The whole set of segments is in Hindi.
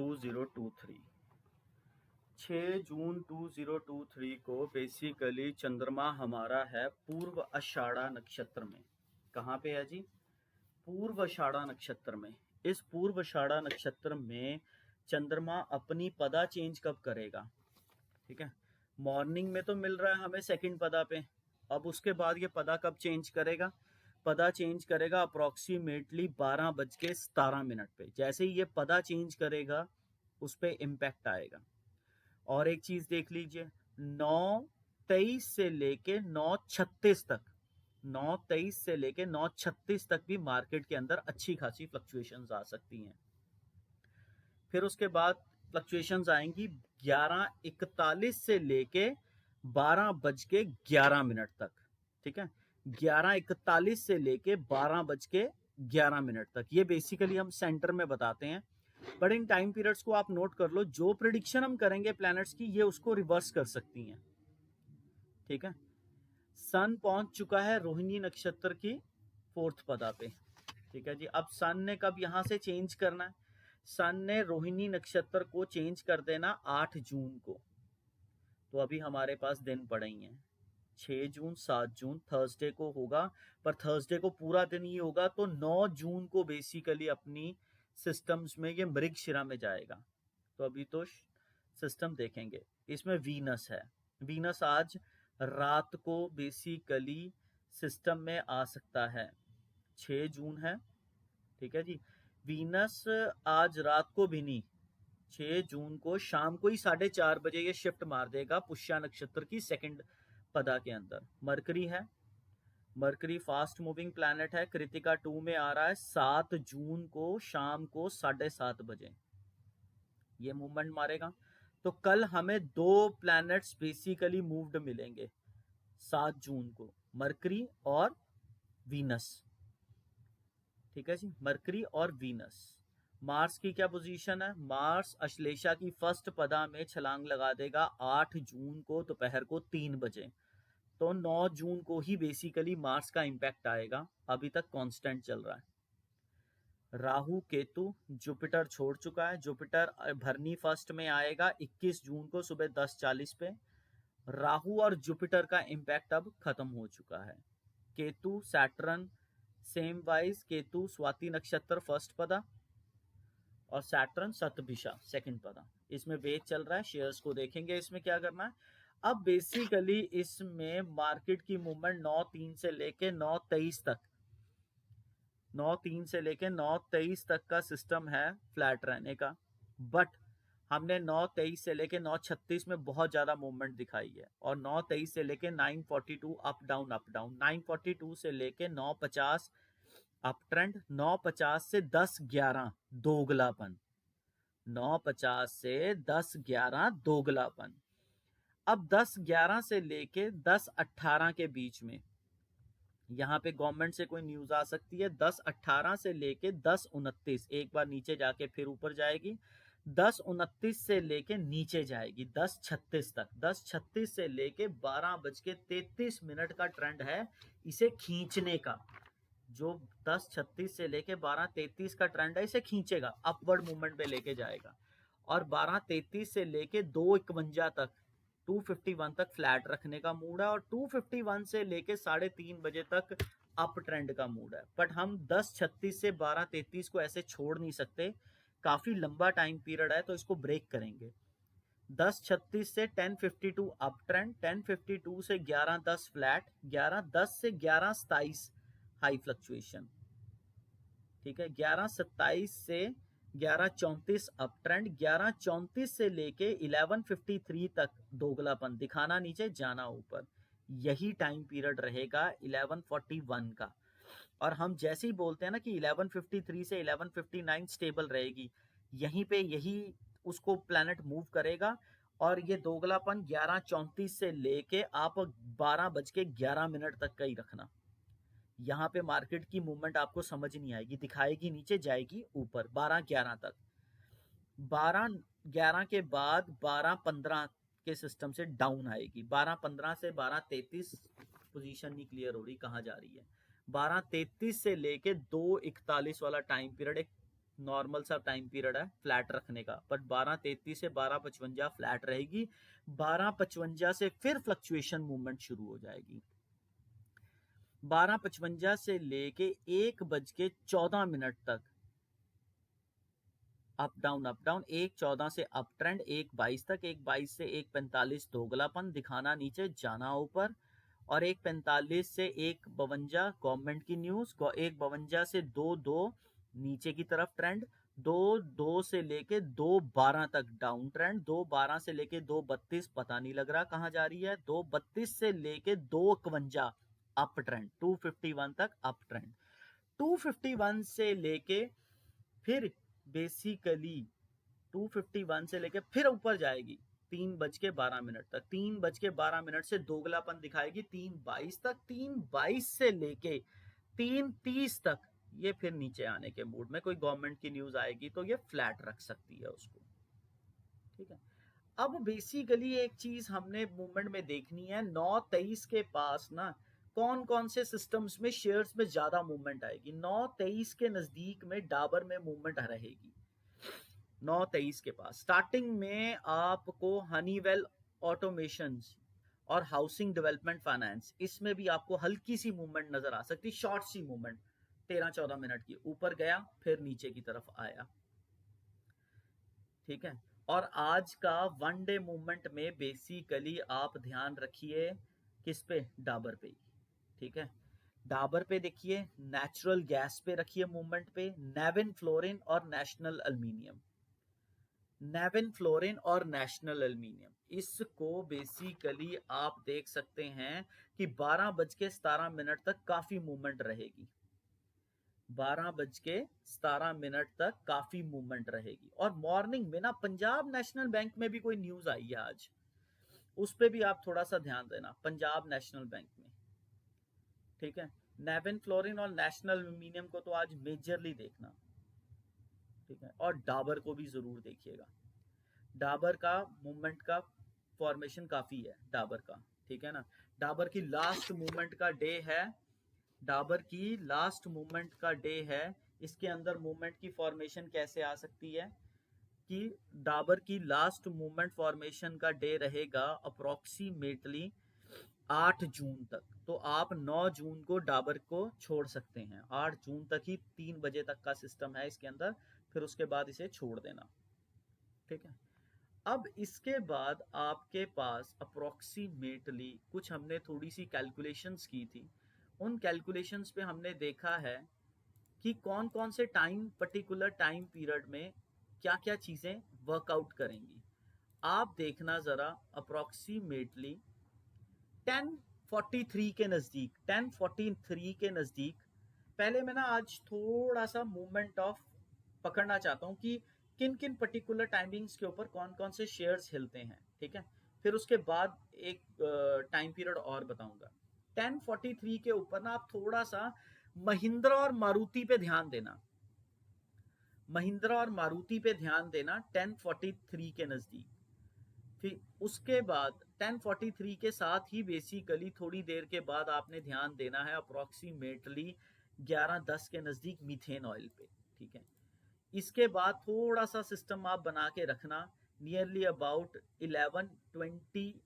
2023 6 जून 2023 को बेसिकली चंद्रमा हमारा है पूर्व आषाढ़ा नक्षत्र में। कहाँ पे है जी? पूर्व आषाढ़ा नक्षत्र में। इस पूर्व आषाढ़ा नक्षत्र में चंद्रमा अपनी पदा चेंज कब करेगा? ठीक है, मॉर्निंग में तो मिल रहा है हमें सेकंड पदा पे। अब उसके बाद ये पदा कब चेंज करेगा? पदा चेंज करेगा अप्रोक्सीमेटली 12:17 पे। जैसे ही ये पदा चेंज करेगा उस पर इम्पैक्ट आएगा। और एक चीज देख लीजिए, 9:23 से लेके 9:36 तक, 9:23 से लेके 9:36 तक भी मार्केट के अंदर अच्छी खासी फ्लक्चुएशंस आ सकती हैं। फिर उसके बाद फ्लक्चुएशंस आएंगी 11:41 से लेके 12:11 तक। ठीक है, 11:41 से लेके 12:11 तक। ये बेसिकली हम सेंटर में बताते हैं, बट इन टाइम पीरियड्स को आप नोट कर लो। जो प्रिडिक्शन हम करेंगे प्लैनेट्स की, ये उसको रिवर्स कर सकती हैं। ठीक है, सन पहुंच चुका है रोहिणी नक्षत्र की 4th पदा पे। ठीक है जी, अब सन ने कब यहां से चेंज करना है? सन ने रोहिणी नक्षत्र को चेंज कर देना 8 जून को। तो अभी हमारे पास दिन पड़े ही हैं, 6 जून 7 जून थर्सडे को होगा, पर थर्सडे को पूरा दिन ही होगा। तो 9 जून को बेसिकली अपनी सिस्टम्स में ये मृगशिरा में जाएगा। तो अभी तो सिस्टम देखेंगे। इसमें वीनस है, वीनस आज रात को बेसिकली सिस्टम में आ सकता है। 6 जून है, ठीक है जी। वीनस आज रात को भी नहीं, 6 जून को शाम को ही 4:30 बजे ये शिफ्ट मार देगा पुष्या नक्षत्र की सेकंड पदा के अंदर। मरकरी है, मरकरी फास्ट मूविंग प्लैनेट है, कृतिका 2 में आ रहा है 7 जून को शाम को 7:30 बजे ये मूवमेंट मारेगा। तो कल हमें 2 प्लैनेट्स बेसिकली मूव्ड मिलेंगे 7 जून को, मरकरी और वीनस। ठीक है जी, मरकरी और वीनस। मार्स की क्या पोजीशन है? मार्स अश्लेषा की फर्स्ट पदा में छलांग लगा देगा 8 जून को दोपहर को 3 बजे। तो 9 जून को ही बेसिकली मार्स का इंपैक्ट आएगा। अभी तक कांस्टेंट चल रहा है। राहु केतु जुपिटर छोड़ चुका है। जुपिटर भरनी फर्स्ट में आएगा 21 जून को सुबह 10:40 पे। राहु और जुपिटर का इंपैक्ट अब खत्म हो चुका है। Ketu Saturn same wise, Ketu Swati नक्षत्र फर्स्ट पदा और सैटर्न सतभिषा सेकंड पदा। इसमें वेज चल रहा है, शेयर्स को देखेंगे इसमें क्या करना है। अब बेसिकली इसमें मार्केट की मूवमेंट 9:03 से लेके 9:23 तक, 9:03 से लेके 9:23 तक का सिस्टम है फ्लैट रहने का। बट हमने 9:23 से लेके 9:36 में बहुत ज्यादा मूवमेंट दिखाई है, और 9:23 से लेके 9:42 अप डाउन अप डाउन, 9:42 से लेके 9:50 अप ट्रेंड, 9:50 से 10:11 दोगलापन, 9:50 से 10:11 दोगलापन। अब 10:11 से लेके 10:18 के बीच में यहाँ पे गवर्नमेंट से कोई न्यूज आ सकती है। 10:18 से लेके 10:29, एक बार नीचे जाके फिर ऊपर जाएगी। 10:29 से लेके नीचे जाएगी 10:36 तक। 10:36 से लेके 12:33 का ट्रेंड है इसे खींचने का। जो 10:36 से लेके 12:33 का ट्रेंड है, इसे खींचेगा, अपवर्ड मूवमेंट पे लेके जाएगा। और 12:33 से लेके 2:51 तक, 251 तक फ्लैट रखने का मूड है, और 251 से लेके 3:30 बजे तक अप ट्रेंड का मूड है। बट हम 10:36 से 12:33 को ऐसे छोड़ नहीं सकते, काफी लंबा टाइम पीरियड है, तो इसको ब्रेक करेंगे। 10:36 से 10:52 अप ट्रेंड, 10:52 से 11:10 फ्लैट, 11:10 से 11:27 हाई फ्लक्चुएशन। ठीक है, 11:27 से 11:34 अप ट्रेंड, 11:34 से लेके 11:53 तक दोगलापन, दिखाना नीचे जाना ऊपर। यही टाइम पीरियड रहेगा 11:41 का। और हम जैसे ही बोलते हैं ना कि 11:53 से 11:59 स्टेबल रहेगी, यहीं पे यही उसको प्लैनेट मूव करेगा। और ये दोगलापन 11:34 से लेके आप 12:11 तक का ही रखना। यहाँ पे मार्केट की मूवमेंट आपको समझ नहीं आएगी, दिखाएगी नीचे जाएगी ऊपर 12:11 तक। 12:11 के बाद 12:15 के सिस्टम से डाउन आएगी। 12:15 से 12:33 पोजीशन नहीं क्लियर हो रही कहाँ जा रही है। 12:33 से लेके 2:41 वाला टाइम पीरियड एक नॉर्मल सा टाइम पीरियड है फ्लैट रखने का, बट 12:33 से 12:55 फ्लैट रहेगी। 12:55 से फिर फ्लक्चुएशन मूवमेंट शुरू हो जाएगी। 12:55 से लेके 1:14 तक अप डाउन, 1:14 से अप ट्रेंड, 1:22 तक, 1:22 से 1:45 दोगलापन दिखाना नीचे जाना ऊपर, और 1:45 से 1:52 गवर्नमेंट की न्यूज, 1:52 से 2:02 नीचे की तरफ ट्रेंड, 2:02 से लेके 2:12 तक डाउन ट्रेंड, 2:12 से लेके 2:32 पता नहीं लग रहा कहां जा रही है, 2:32 से लेके 2:51 अप ट्रेंड, 251 तक अप ट्रेंड, 251 से लेके फिर बेसिकली 251 से लेके फिर ऊपर जाएगी 3:12 तक, 3:12 से दोगलापन दिखाएगी 3:22 तक, 3:22 से लेके 3:30 तक ये फिर नीचे आने के मूड में, कोई गवर्नमेंट की न्यूज आएगी तो ये फ्लैट रख सकती है उसको। ठीक है, अब बेसिकली एक चीज हमने मूवमेंट में देखनी है, 9:23 के पास ना कौन कौन से सिस्टम्स में शेयर्स में ज्यादा मूवमेंट आएगी। 9:23 के नजदीक में डाबर में मूवमेंट रहेगी। 9:23 के पास स्टार्टिंग में आपको हनीवेल ऑटोमेशन और हाउसिंग डेवलपमेंट फाइनेंस, इसमें भी आपको हल्की सी मूवमेंट नजर आ सकती, शॉर्ट सी मूवमेंट 13-14 मिनट की, ऊपर गया फिर नीचे की तरफ आया। ठीक है, और आज का वन डे मूवमेंट में बेसिकली आप ध्यान रखिए किस पे, डाबर पे। ठीक है, डाबर पे देखिए, नेचुरल गैस पे रखिए मूवमेंट पे, नेविन फ्लोरिन और नेशनल एल्यूमिनियम, नेविन फ्लोरिन और नेशनल एल्यूमिनियम, इसको बेसिकली आप देख सकते हैं कि 12:17 तक काफी मूवमेंट रहेगी। 12:17 तक काफी मूवमेंट रहेगी। और मॉर्निंग में ना पंजाब नेशनल बैंक में भी कोई न्यूज आई है आज, उस पर भी आप थोड़ा सा ध्यान देना, पंजाब नेशनल बैंक में। ठीक है, नेविन फ्लोरिन और नेशनल एल्यूमिनियम को तो आज मेजरली देखना। ठीक है, और डाबर को भी जरूर देखिएगा, डाबर का मूवमेंट का फॉर्मेशन काफी है डाबर का। ठीक है ना, डाबर की लास्ट मूवमेंट का डे है, डाबर की लास्ट मूवमेंट का डे है। इसके अंदर मूवमेंट की फॉर्मेशन कैसे आ सकती है कि डाबर की लास्ट मूवमेंट फॉर्मेशन का डे रहेगा अप्रोक्सीमेटली 8 जून तक, तो आप 9 जून को डाबर को छोड़ सकते हैं। 8 जून तक ही 3 बजे तक का सिस्टम है इसके अंदर, फिर उसके बाद इसे छोड़ देना। ठीक है, अब इसके बाद आपके पास अप्रोक्सीमेटली कुछ हमने थोड़ी सी कैलकुलेशंस की थी, उन कैलकुलेशंस पे हमने देखा है कि कौन कौन से पर्टिकुलर टाइम पीरियड में क्या क्या चीजें वर्कआउट करेंगी। आप देखना जरा, अप्रोक्सीमेटली 10:43 के नजदीक, 10:43 के नजदीक, पहले मैं ना आज थोड़ा सा मूवमेंट ऑफ पकड़ना चाहता हूँ कि किन किन पर्टिकुलर टाइमिंग्स के ऊपर कौन कौन से शेयर्स हिलते हैं। ठीक है, फिर उसके बाद एक टाइम पीरियड और बताऊंगा। 10:43 के ऊपर ना आप थोड़ा सा महिंद्रा और मारुति पे ध्यान देना, महिंद्रा और मारुति पे ध्यान देना 10:43 के नजदीक। फिर उसके बाद 10:43 के साथ ही बेसिकली थोड़ी देर के बाद आपने ध्यान देना है अप्रोक्सीमेटली 11:10 के नजदीक मीथेन ऑयल पे। ठीक है, इसके बाद थोड़ा सा सिस्टम आप बना के रखना, नियरली अबाउट 11:20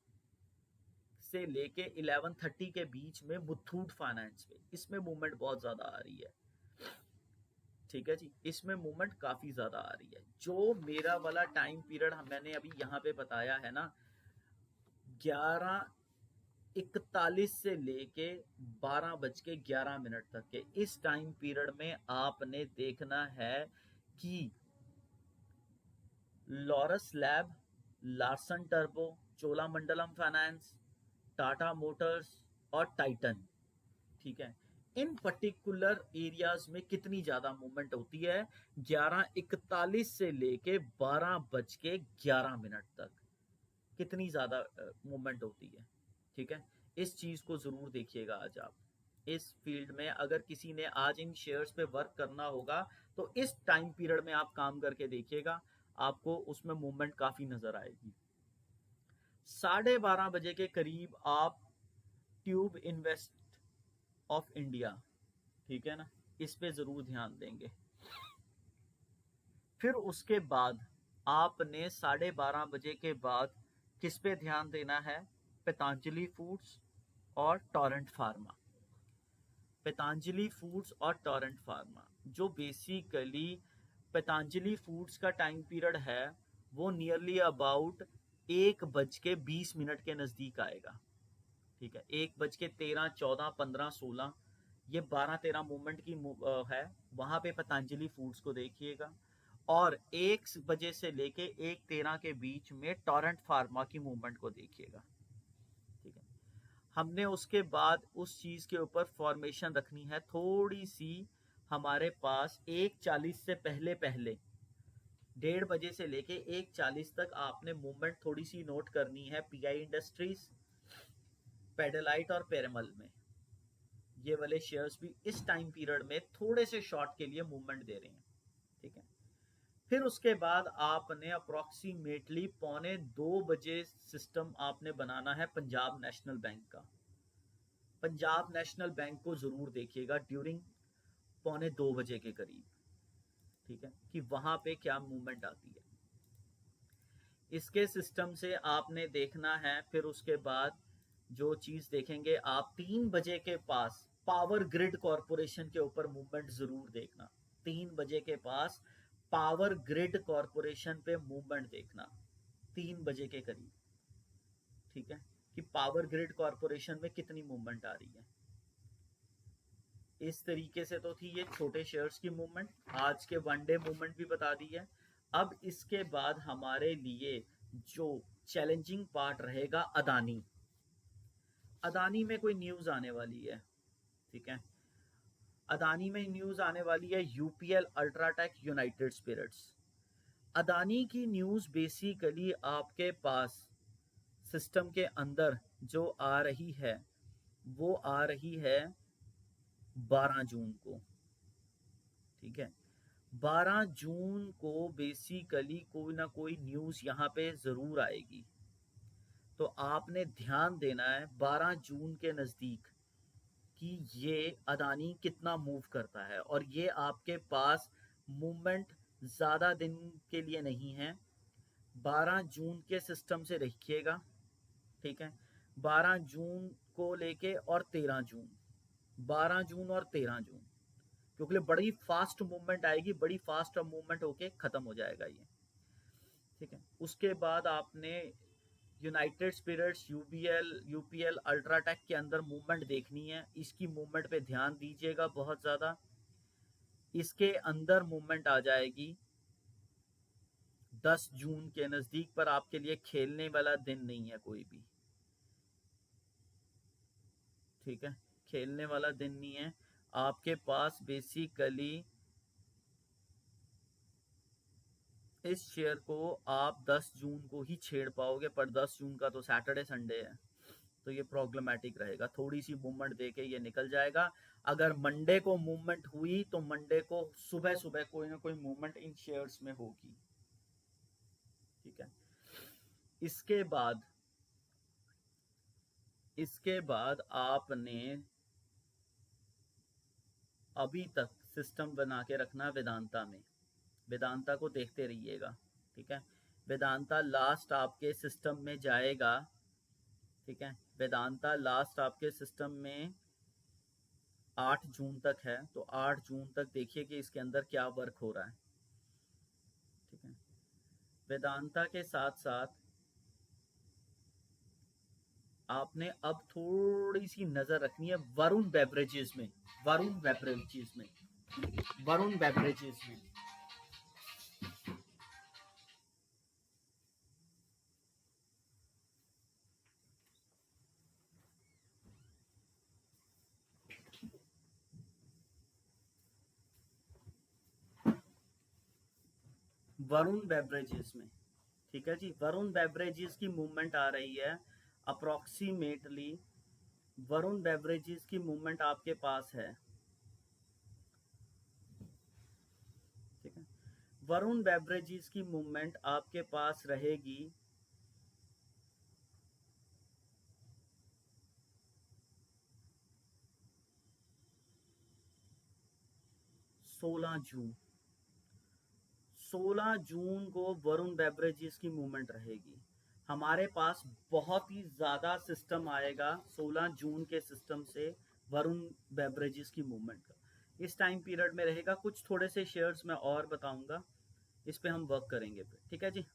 से लेके 11:30 के बीच में मुथूट फाइनेंस पे, इसमें मूवमेंट बहुत ज्यादा आ रही है। ठीक है जी, इसमें मूवमेंट काफी ज्यादा आ रही है। जो मेरा वाला टाइम पीरियड मैंने अभी यहाँ पे बताया है ना, 11:41 से लेके 12:11 तक के इस टाइम पीरियड में आपने देखना है कि Laurus lab, Larsen turbo, Cholamandalam finance, Tata Motors और टाइटन, ठीक है, इन पर्टिकुलर एरियाज में कितनी ज्यादा मूवमेंट होती है 11:41 से लेके 12:11 तक, कितनी ज्यादा मूवमेंट होती है। ठीक है, इस चीज को जरूर देखिएगा आज आप। इस फील्ड में अगर किसी ने आज इन शेयर्स पे वर्क करना होगा तो इस टाइम पीरियड में आप काम करके देखिएगा, आपको उसमें मूवमेंट काफी नजर आएगी। 12:30 बजे के करीब आप ट्यूब इन्वेस्ट ऑफ इंडिया, ठीक है ना, इस पे जरूर ध्यान देंगे। फिर उसके बाद आपने 12:30 बजे के बाद किस पे ध्यान देना है? पतंजलि फूड्स और टोरेंट फार्मा। पतंजलि फूड्स और टोरेंट फार्मा, जो बेसिकली पतंजलि फूड्स का टाइम पीरियड है वो नियरली अबाउट 1:20 के नज़दीक आएगा। ठीक है, 1:13, 14, 15, 16, ये 12-13 मूवमेंट की है। वहां पे पतंजलि फूड्स को देखिएगा और 1 बजे से लेके 1:13 के बीच में टोरेंट फार्मा की मूवमेंट को देखिएगा। ठीक है, हमने उसके बाद उस चीज के ऊपर फॉर्मेशन रखनी है थोड़ी सी। हमारे पास 1:40 से पहले पहले 1:30 से लेके 1:40 तक आपने मूवमेंट थोड़ी सी नोट करनी है पीआई इंडस्ट्रीज, पेडेलाइट और पेरेमल में। ये वाले शेयर्स भी इस टाइम पीरियड में थोड़े से शॉर्ट के लिए मूवमेंट दे रहे हैं। ठीक है, फिर उसके बाद आपने अप्रोक्सीमेटली 1:45 सिस्टम आपने बनाना है पंजाब नेशनल बैंक का। पंजाब नेशनल बैंक को जरूर देखिएगा ड्यूरिंग 1:45 के करीब। ठीक है, कि वहां पे क्या मूवमेंट आती है, इसके सिस्टम से आपने देखना है। फिर उसके बाद जो चीज देखेंगे आप 3 बजे के पास पावर ग्रिड कॉरपोरेशन के ऊपर मूवमेंट जरूर देखना। 3 बजे के पास पावर ग्रिड कॉरपोरेशन पे मूवमेंट देखना 3 बजे के करीब। ठीक है, कि पावर ग्रिड कॉरपोरेशन में कितनी मूवमेंट आ रही है। इस तरीके से तो थी ये छोटे शेयर्स की मूवमेंट। आज के वन डे मूवमेंट भी बता दी है। अब इसके बाद हमारे लिए जो चैलेंजिंग पार्ट रहेगा अदानी। अदानी में कोई न्यूज आने वाली है। ठीक है, अदानी में न्यूज आने वाली है UPL, UltraTech, United Spirits. Adani की न्यूज बेसिकली आपके पास सिस्टम के अंदर जो आ रही है वो आ रही है 12 जून को। ठीक है, 12 जून को बेसिकली कोई ना कोई न्यूज यहाँ पे जरूर आएगी। तो आपने ध्यान देना है 12 जून के नजदीक कि ये अदानी कितना मूव करता है। और ये आपके पास मूवमेंट ज्यादा दिन के लिए नहीं है, 12 जून के सिस्टम से रखिएगा। ठीक है, 12 जून को लेके और 13 जून, 12 जून और 13 जून, क्योंकि बड़ी फास्ट मूवमेंट आएगी, बड़ी फास्ट मूवमेंट होके खत्म हो जाएगा ये। ठीक है, उसके बाद आपने यूनाइटेड स्पिरिट्स, यूपीएल, अल्ट्राटेक के अंदर मूवमेंट देखनी है। इसकी मूवमेंट पे ध्यान दीजिएगा बहुत ज्यादा। इसके अंदर मूवमेंट आ जाएगी 10 जून के नजदीक, पर आपके लिए खेलने वाला दिन नहीं है कोई भी। ठीक है, खेलने वाला दिन नहीं है आपके पास। बेसिकली इस शेयर को आप 10 जून को ही छेड़ पाओगे, पर 10 जून का तो सैटरडे संडे है, तो ये प्रॉब्लमेटिक रहेगा। थोड़ी सी मूवमेंट देके ये निकल जाएगा। अगर मंडे को मूवमेंट हुई तो मंडे को सुबह सुबह कोई ना कोई मूवमेंट इन शेयर्स में होगी। ठीक है, इसके बाद आपने अभी तक सिस्टम बना के रखना वेदांता में। वेदांता को देखते रहिएगा। ठीक है, वेदांता लास्ट आपके सिस्टम में जाएगा। ठीक है, वेदांता लास्ट आपके सिस्टम में 8 जून तक है, तो 8 जून तक देखिए कि इसके अंदर क्या वर्क हो रहा है। ठीक है, वेदांता के साथ साथ आपने अब थोड़ी सी नजर रखनी है वरुण बेवरेजेस में। वरुण बेवरेजेस में, वरुण बेवरेजेस में। वरुण बेवरेजेस में। ठीक है जी, वरुण बेवरेजेस की मूवमेंट आ रही है अप्रोक्सीमेटली। वरुण बेवरेजेस की मूवमेंट आपके पास है। ठीक है, वरुण बेवरेजेस की मूवमेंट आपके पास रहेगी 16 जून। 16 जून को वरुण बेवरेजेस की मूवमेंट रहेगी। हमारे पास बहुत ही ज़्यादा सिस्टम आएगा 16 जून के सिस्टम से वरुण बेवरेजेस की मूवमेंट का। इस टाइम पीरियड में रहेगा। कुछ थोड़े से शेयर्स मैं और बताऊंगा, इस पे हम वर्क करेंगे फिर, ठीक है जी।